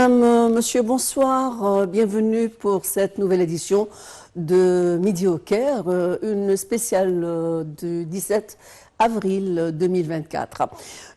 Madame, Monsieur, bonsoir. Bienvenue pour cette nouvelle édition de Midi au Caire, une spéciale du 17 avril 2024.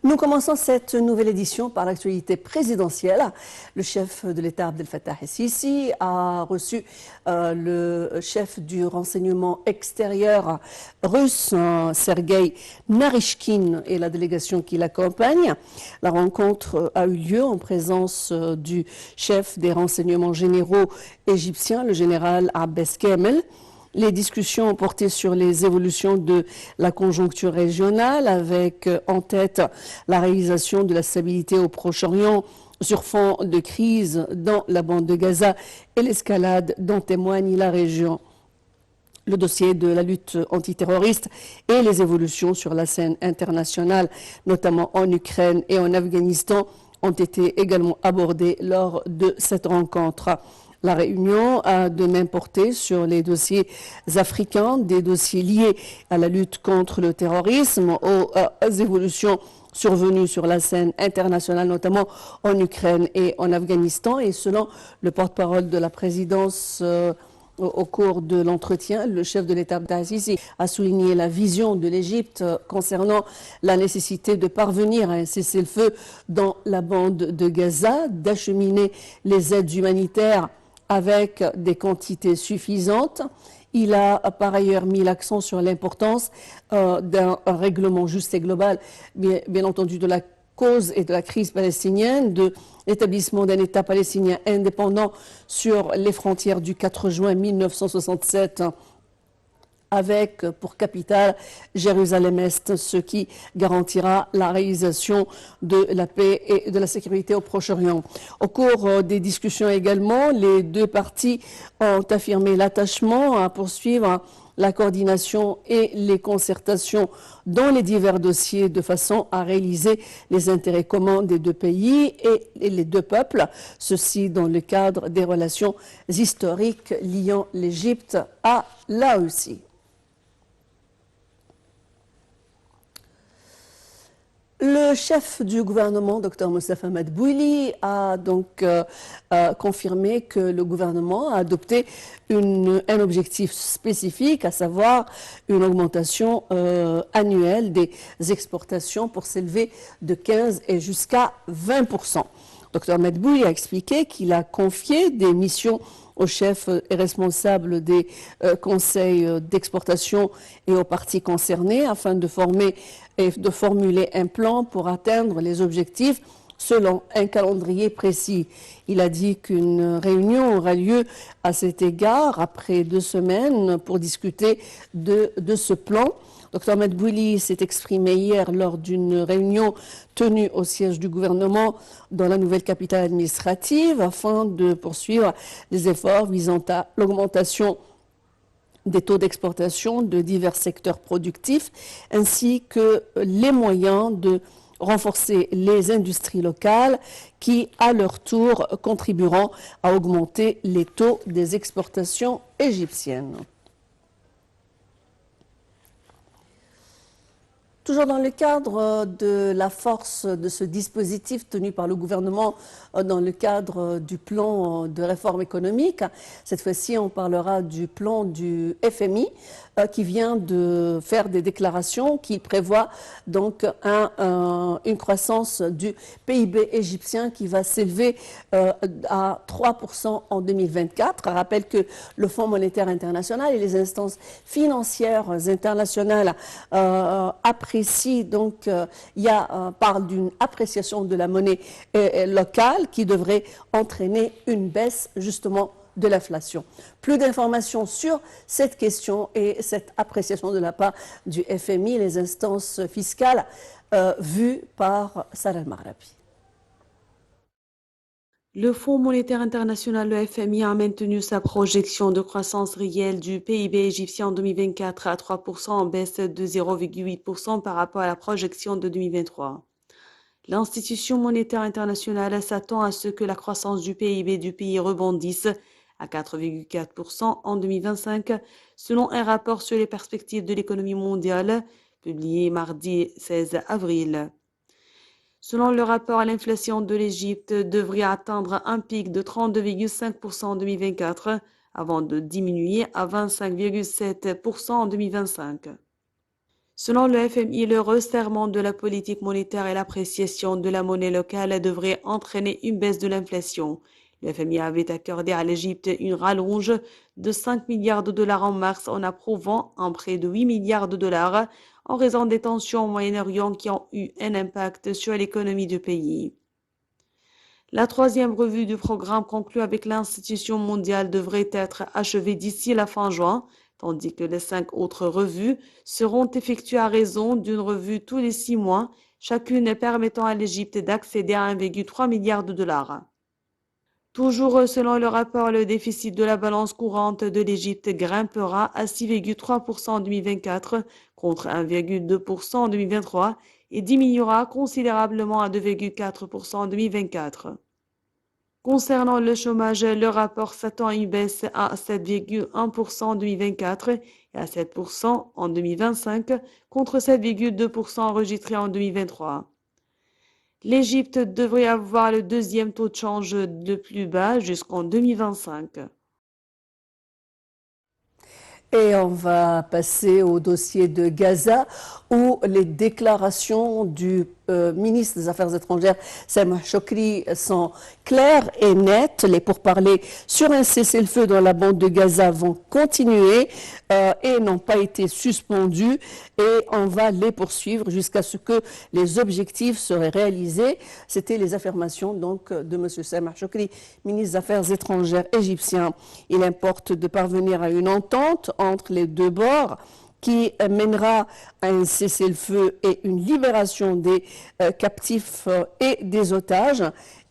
Nous commençons cette nouvelle édition par l'actualité présidentielle. Le chef de l'État Abdel Fattah el-Sisi a reçu le chef du renseignement extérieur russe, Sergueï Narishkin, et la délégation qui l'accompagne. La rencontre a eu lieu en présence du chef des renseignements généraux égyptiens, le général Abbas Kamel. Les discussions ont porté sur les évolutions de la conjoncture régionale, avec en tête la réalisation de la stabilité au Proche-Orient sur fond de crise dans la bande de Gaza et l'escalade dont témoigne la région. Le dossier de la lutte antiterroriste et les évolutions sur la scène internationale, notamment en Ukraine et en Afghanistan, ont été également abordés lors de cette rencontre. La réunion a de même porté sur les dossiers africains, des dossiers liés à la lutte contre le terrorisme, aux évolutions survenues sur la scène internationale, notamment en Ukraine et en Afghanistan. Et selon le porte-parole de la présidence, au cours de l'entretien, le chef de l'État Abdel el-Sisi a souligné la vision de l'Égypte concernant la nécessité de parvenir à un cessez-le-feu dans la bande de Gaza, d'acheminer les aides humanitaires avec des quantités suffisantes. Il a par ailleurs mis l'accent sur l'importance d'un règlement juste et global, bien entendu, de la cause et de la crise palestinienne, de l'établissement d'un État palestinien indépendant sur les frontières du 4 juin 1967, avec pour capitale Jérusalem-Est, ce qui garantira la réalisation de la paix et de la sécurité au Proche-Orient. Au cours des discussions également, les deux parties ont affirmé l'attachement à poursuivre la coordination et les concertations dans les divers dossiers de façon à réaliser les intérêts communs des deux pays et les deux peuples, ceci dans le cadre des relations historiques liant l'Égypte à la Russie. Le chef du gouvernement, Dr Moustapha Madbouli, a donc confirmé que le gouvernement a adopté un objectif spécifique, à savoir une augmentation annuelle des exportations pour s'élever de 15 et jusqu'à 20%. Dr Madbouli a expliqué qu'il a confié des missions aux chefs et responsables des conseils d'exportation et aux parties concernées afin de former et de formuler un plan pour atteindre les objectifs selon un calendrier précis. Il a dit qu'une réunion aura lieu à cet égard après 2 semaines pour discuter de ce plan. Dr Madbouli s'est exprimé hier lors d'une réunion tenue au siège du gouvernement dans la nouvelle capitale administrative afin de poursuivre les efforts visant à l'augmentation des taux d'exportation de divers secteurs productifs, ainsi que les moyens de renforcer les industries locales qui, à leur tour, contribueront à augmenter les taux des exportations égyptiennes. Toujours dans le cadre de la force de ce dispositif tenu par le gouvernement dans le cadre du plan de réforme économique, cette fois-ci on parlera du plan du FMI qui vient de faire des déclarations qui prévoient donc une croissance du PIB égyptien qui va s'élever à 3% en 2024. Je rappelle que le Fonds monétaire international et les instances financières internationales apprécient donc, parlent d'une appréciation de la monnaie locale qui devrait entraîner une baisse justement de l'inflation. Plus d'informations sur cette question et cette appréciation de la part du FMI, les instances fiscales vues par Sarah Al-Maghrabi. Le Fonds monétaire international, le FMI, a maintenu sa projection de croissance réelle du PIB égyptien en 2024 à 3%, en baisse de 0,8% par rapport à la projection de 2023. L'institution monétaire internationale s'attend à ce que la croissance du PIB du pays rebondisse à 4,4% en 2025, selon un rapport sur les perspectives de l'économie mondiale publié mardi 16 avril. Selon le rapport, l'inflation de l'Égypte devrait atteindre un pic de 32,5% en 2024 avant de diminuer à 25,7% en 2025. Selon le FMI, le resserrement de la politique monétaire et l'appréciation de la monnaie locale devraient entraîner une baisse de l'inflation. Le FMI avait accordé à l'Égypte une rallonge de 5 milliards de dollars en mars en approuvant un prêt de 8 milliards de dollars en raison des tensions au Moyen-Orient qui ont eu un impact sur l'économie du pays. La troisième revue du programme conclu avec l'Institution mondiale devrait être achevée d'ici la fin juin, tandis que les 5 autres revues seront effectuées à raison d'une revue tous les 6 mois, chacune permettant à l'Égypte d'accéder à 1,3 milliard de dollars. Toujours selon le rapport, le déficit de la balance courante de l'Égypte grimpera à 6,3% en 2024 contre 1,2% en 2023 et diminuera considérablement à 2,4% en 2024. Concernant le chômage, le rapport s'attend à une baisse à 7,1% en 2024 et à 7% en 2025 contre 7,2% enregistré en 2023. L'Égypte devrait avoir le deuxième taux de change le plus bas jusqu'en 2025. Et on va passer au dossier de Gaza où les déclarations du ministre des Affaires étrangères, Sameh Shoukry, sont claires et nettes. Les pourparlers sur un cessez-le-feu dans la bande de Gaza vont continuer et n'ont pas été suspendus et on va les poursuivre jusqu'à ce que les objectifs seraient réalisés. C'était les affirmations donc de M. Sameh Shoukry, ministre des Affaires étrangères égyptien. Il importe de parvenir à une entente entre les deux bords qui mènera à un cessez-le-feu et une libération des captifs et des otages,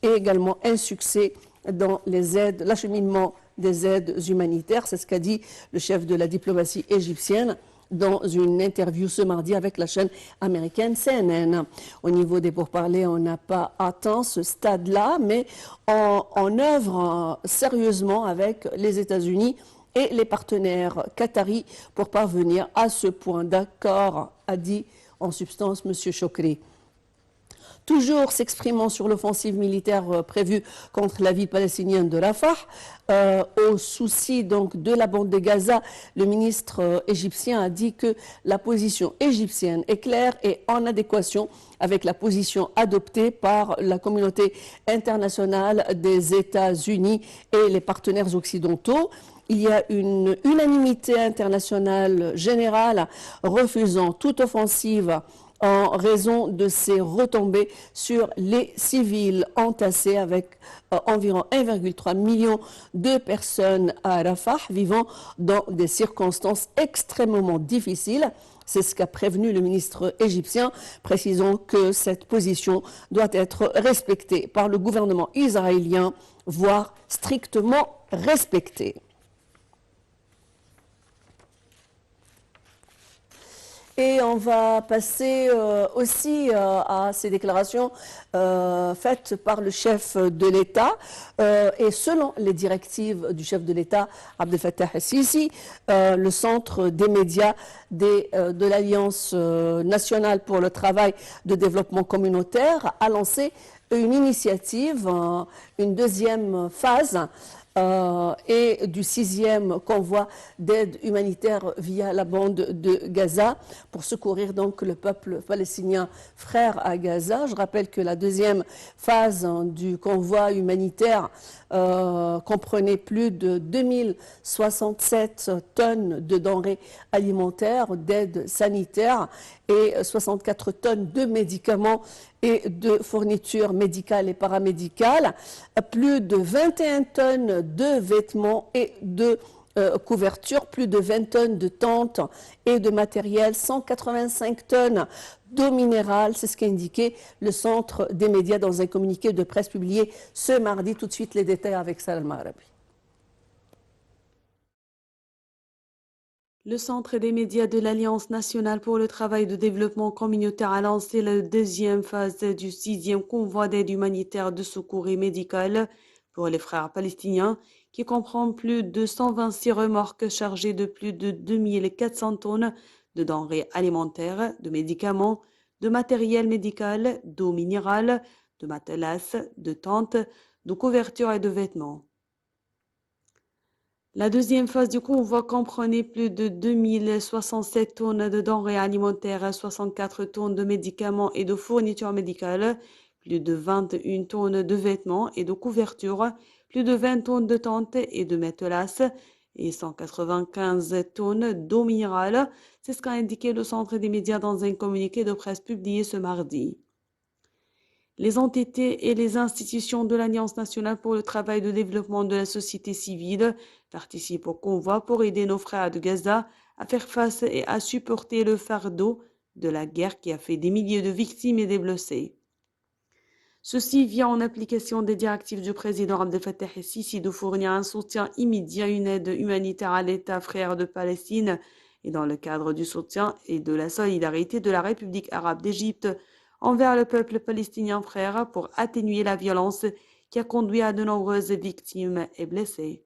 et également un succès dans les aides, l'acheminement des aides humanitaires. C'est ce qu'a dit le chef de la diplomatie égyptienne dans une interview ce mardi avec la chaîne américaine CNN. Au niveau des pourparlers, on n'a pas atteint ce stade-là, mais on œuvre sérieusement avec les États-Unis et les partenaires qataris pour parvenir à ce point d'accord, a dit en substance M. Shoukry. Toujours s'exprimant sur l'offensive militaire prévue contre la ville palestinienne de Rafah, au souci donc de la bande de Gaza, le ministre égyptien a dit que la position égyptienne est claire et en adéquation avec la position adoptée par la communauté internationale des États-Unis et les partenaires occidentaux. Il y a une unanimité internationale générale refusant toute offensive en raison de ses retombées sur les civils entassés avec environ 1,3 million de personnes à Rafah vivant dans des circonstances extrêmement difficiles. C'est ce qu'a prévenu le ministre égyptien, précisant que cette position doit être respectée par le gouvernement israélien, voire strictement respectée. Et on va passer aussi à ces déclarations faites par le chef de l'État. Et selon les directives du chef de l'État, Abdel Fattah el-Sisi, le centre des médias de l'Alliance nationale pour le travail de développement communautaire a lancé une initiative, une deuxième phase, et du 6e convoi d'aide humanitaire via la bande de Gaza pour secourir donc le peuple palestinien frère à Gaza. Je rappelle que la deuxième phase du convoi humanitaire comprenait plus de 2067 tonnes de denrées alimentaires, d'aide sanitaire et 64 tonnes de médicaments et de fournitures médicales et paramédicales, plus de 21 tonnes de vêtements et de couvertures, plus de 20 tonnes de tentes et de matériel, 185 tonnes d'eau minérale, c'est ce qu'a indiqué le centre des médias dans un communiqué de presse publié ce mardi. Tout de suite les détails avec Salma Arabi. Le Centre des médias de l'Alliance nationale pour le travail de développement communautaire a lancé la deuxième phase du 6e convoi d'aide humanitaire de secours et médical pour les frères palestiniens, qui comprend plus de 126 remorques chargées de plus de 2400 tonnes de denrées alimentaires, de médicaments, de matériel médical, d'eau minérale, de matelas, de tentes, de couvertures et de vêtements. La deuxième phase du convoi comprenait plus de 2067 tonnes de denrées alimentaires, 64 tonnes de médicaments et de fournitures médicales, plus de 21 tonnes de vêtements et de couvertures, plus de 20 tonnes de tentes et de matelas et 195 tonnes d'eau minérale. C'est ce qu'a indiqué le Centre des médias dans un communiqué de presse publié ce mardi. Les entités et les institutions de l'Alliance nationale pour le travail de développement de la société civile participent au convoi pour aider nos frères de Gaza à faire face et à supporter le fardeau de la guerre qui a fait des milliers de victimes et des blessés. Ceci vient en application des directives du président Abdel Fattah el-Sisi de fournir un soutien immédiat, une aide humanitaire à l'État frère de Palestine et dans le cadre du soutien et de la solidarité de la République arabe d'Égypte envers le peuple palestinien frère pour atténuer la violence qui a conduit à de nombreuses victimes et blessés.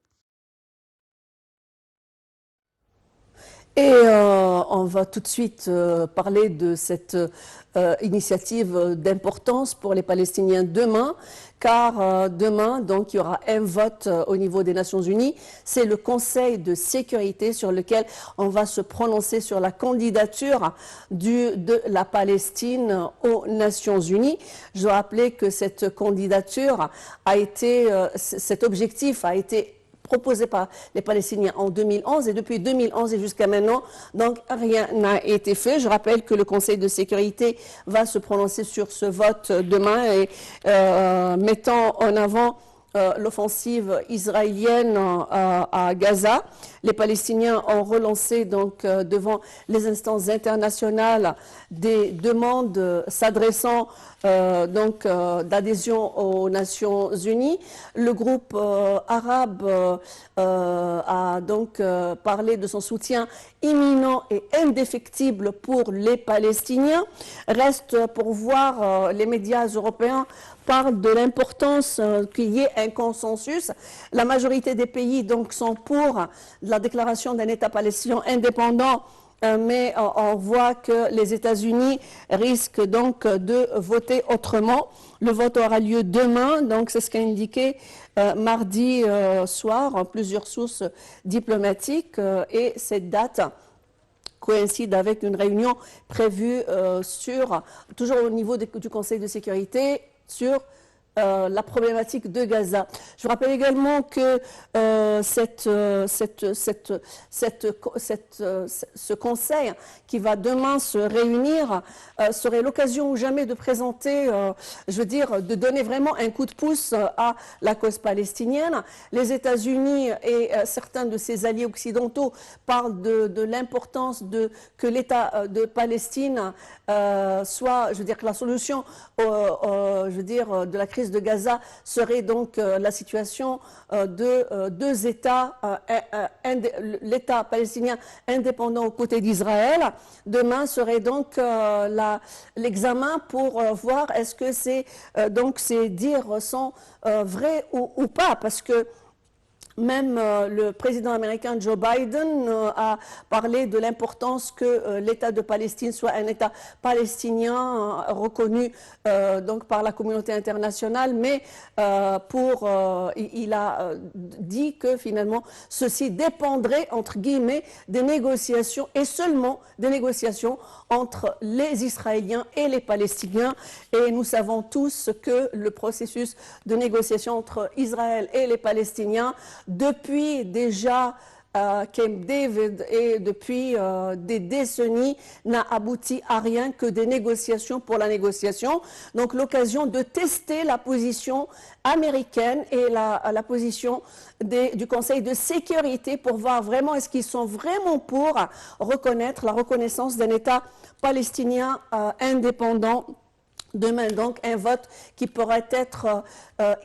Et on va tout de suite parler de cette initiative d'importance pour les Palestiniens demain, car demain, donc, il y aura un vote au niveau des Nations Unies. C'est le Conseil de sécurité sur lequel on va se prononcer sur la candidature de la Palestine aux Nations Unies. Je dois rappeler que cette candidature a été, cet objectif a été proposé par les Palestiniens en 2011 et depuis 2011 et jusqu'à maintenant, donc rien n'a été fait. Je rappelle que le Conseil de sécurité va se prononcer sur ce vote demain et mettant en avant l'offensive israélienne à Gaza. Les Palestiniens ont relancé donc devant les instances internationales des demandes s'adressant d'adhésion aux Nations Unies. Le groupe arabe a donc parlé de son soutien imminent et indéfectible pour les Palestiniens. Reste pour voir les médias européens parlent de l'importance qu'il y ait un consensus. La majorité des pays donc sont pour la déclaration d'un État palestinien indépendant, mais on voit que les États-Unis risquent donc de voter autrement. Le vote aura lieu demain, donc c'est ce qu'a indiqué mardi soir plusieurs sources diplomatiques et cette date coïncide avec une réunion prévue toujours au niveau du Conseil de sécurité sur la problématique de Gaza. Je vous rappelle également que ce conseil qui va demain se réunir serait l'occasion ou jamais de présenter, de donner vraiment un coup de pouce à la cause palestinienne. Les États-Unis et certains de ses alliés occidentaux parlent de l'importance que l'État de Palestine soit, que la solution, de la crise de Gaza serait donc la situation de deux États, l'État palestinien indépendant aux côtés d'Israël. Demain serait donc l'examen pour voir est-ce que ces dires sont vrais ou pas, parce que même le président américain Joe Biden a parlé de l'importance que l'État de Palestine soit un État palestinien reconnu donc par la communauté internationale, mais il a dit que finalement ceci dépendrait entre guillemets des négociations et seulement des négociations entre les Israéliens et les Palestiniens. Et nous savons tous que le processus de négociation entre Israël et les Palestiniens depuis déjà Camp David et depuis des décennies n'a abouti à rien que des négociations pour la négociation. Donc l'occasion de tester la position américaine et la position du Conseil de sécurité pour voir vraiment est-ce qu'ils sont vraiment pour reconnaître la reconnaissance d'un État palestinien indépendant Demain, donc, un vote qui pourrait être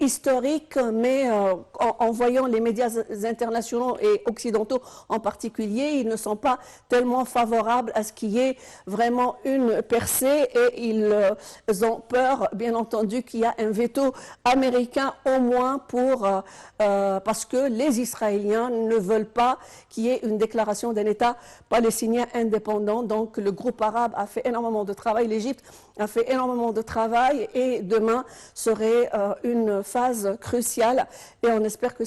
historique, mais en voyant les médias internationaux et occidentaux en particulier, ils ne sont pas tellement favorables à ce qu'il y ait vraiment une percée et ils ont peur, bien entendu, qu'il y a un veto américain au moins parce que les Israéliens ne veulent pas qu'il y ait une déclaration d'un État palestinien indépendant. Donc, le groupe arabe a fait énormément de travail, l'Égypte a fait énormément de travail et demain serait une phase cruciale et on espère que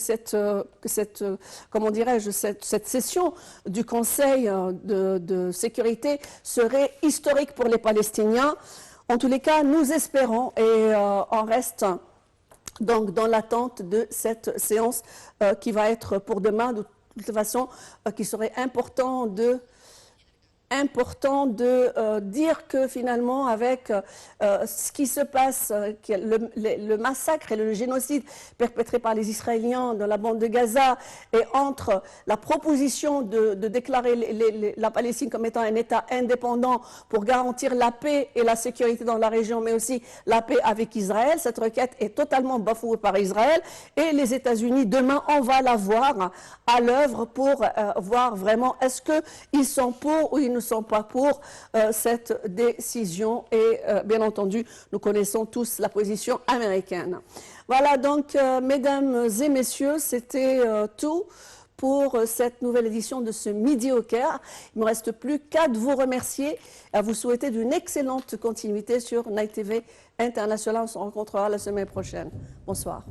comment dirais-je, cette session du Conseil de sécurité serait historique pour les Palestiniens. En tous les cas, nous espérons et on reste donc dans l'attente de cette séance qui va être pour demain, de toute façon, qui serait important de dire que finalement avec ce qui se passe, le massacre et le génocide perpétré par les Israéliens dans la bande de Gaza et entre la proposition de déclarer la Palestine comme étant un État indépendant pour garantir la paix et la sécurité dans la région, mais aussi la paix avec Israël, cette requête est totalement bafouée par Israël et les États-Unis, demain, on va la voir à l'œuvre pour voir vraiment est-ce qu'ils sont pour ou ils ne sont pas pour cette décision et bien entendu nous connaissons tous la position américaine. Voilà donc mesdames et messieurs, c'était tout pour cette nouvelle édition de ce Midi au Caire. Il ne me reste plus qu'à vous remercier et à vous souhaiter d'une excellente continuité sur Night TV International. On se rencontrera la semaine prochaine. Bonsoir.